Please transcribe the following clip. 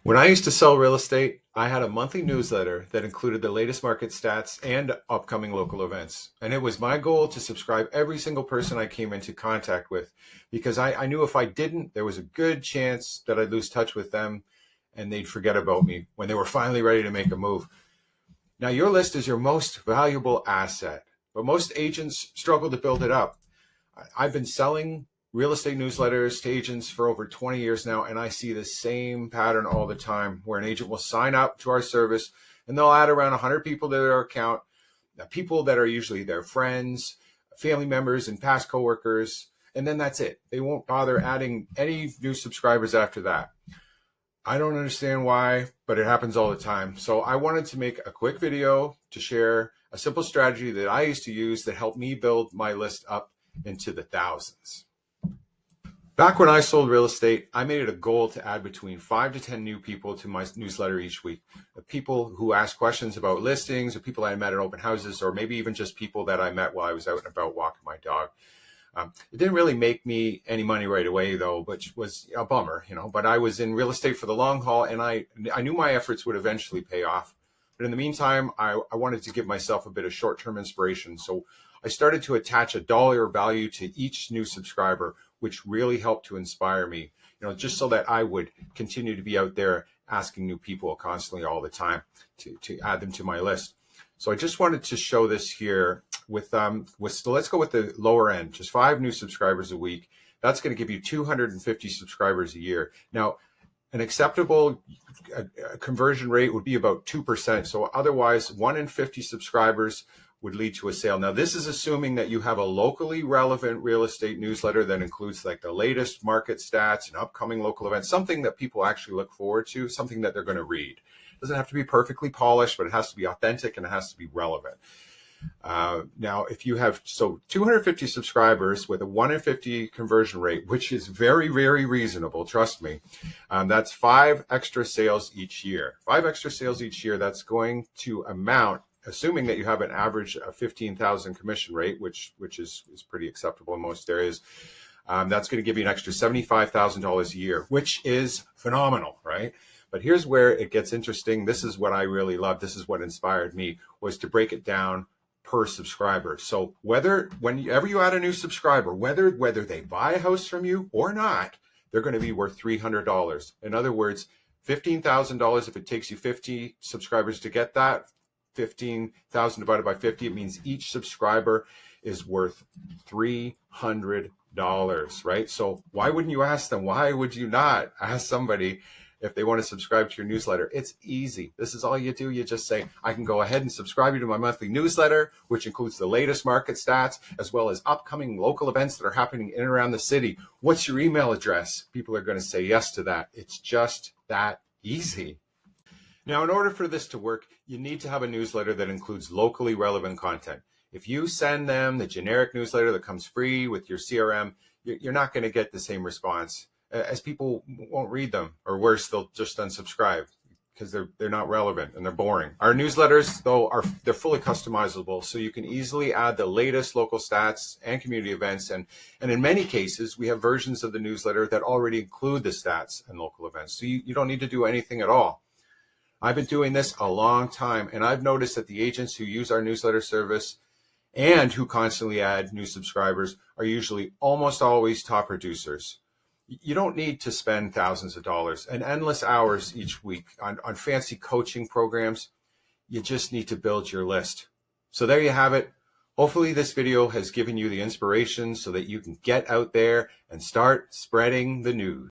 When I used to sell real estate, I had a monthly newsletter that included the latest market stats and upcoming local events. And it was my goal to subscribe every single person I came into contact with because I knew if I didn't, there was a good chance that I'd lose touch with them and they'd forget about me when they were finally ready to make a move. Now, your list is your most valuable asset, but most agents struggle to build it up. I've been selling real estate newsletters to agents for over 20 years now, and I see the same pattern all the time where an agent will sign up to our service and they'll add around 100 people to their account, people that are usually their friends, family members, and past coworkers, and then that's it. They won't bother adding any new subscribers after that. I don't understand why, but it happens all the time. So I wanted to make a quick video to share a simple strategy that I used to use that helped me build my list up into the thousands. Back when I sold real estate, I made it a goal to add between 5 to 10 new people to my newsletter each week. People who ask questions about listings, or people I met at open houses, or maybe even just people that I met while I was out and about walking my dog. It didn't really make me any money right away, though, which was a bummer, but I was in real estate for the long haul, and I knew my efforts would eventually pay off. But in the meantime, I wanted to give myself a bit of short-term inspiration. So I started to attach a dollar value to each new subscriber, which really helped to inspire me, just so that I would continue to be out there asking new people constantly all the time to add them to my list. So I just wanted to show this here so let's go with the lower end, just 5 new subscribers a week. That's going to give you 250 subscribers a year. Now, an acceptable conversion rate would be about 2%. So otherwise, 1 in 50 subscribers would lead to a sale. Now, this is assuming that you have a locally relevant real estate newsletter that includes like the latest market stats and upcoming local events, something that people actually look forward to, something that they're going to read. It doesn't have to be perfectly polished, but it has to be authentic and it has to be relevant. Now, if you have 250 subscribers with a 1 in 50 conversion rate, which is very, very reasonable, trust me, that's 5 extra sales each year. 5 extra sales each year, that's going to amount, assuming that you have an average of 15,000 commission rate, which is pretty acceptable in most areas. That's going to give you an extra $75,000 a year, which is phenomenal, right? But here's where it gets interesting. This is what I really love. This is what inspired me, was to break it down per subscriber. So whenever you add a new subscriber, whether they buy a house from you or not, they're going to be worth $300. In other words, $15,000 if it takes you 50 subscribers to get that. 15,000 divided by 50, it means each subscriber is worth $300, right? So why wouldn't you ask them? Why would you not ask somebody if they want to subscribe to your newsletter? It's easy. This is all you do. You just say, I can go ahead and subscribe you to my monthly newsletter, which includes the latest market stats, as well as upcoming local events that are happening in and around the city. What's your email address? People are going to say yes to that. It's just that easy. Now, in order for this to work, you need to have a newsletter that includes locally relevant content. If you send them the generic newsletter that comes free with your CRM, you're not going to get the same response, as people won't read them, or worse, they'll just unsubscribe because they're not relevant and they're boring. Our newsletters, though, they're fully customizable, so you can easily add the latest local stats and community events, and in many cases, we have versions of the newsletter that already include the stats and local events, so you don't need to do anything at all. I've been doing this a long time, and I've noticed that the agents who use our newsletter service and who constantly add new subscribers are usually almost always top producers. You don't need to spend thousands of dollars and endless hours each week on fancy coaching programs. You just need to build your list. So there you have it. Hopefully this video has given you the inspiration so that you can get out there and start spreading the news.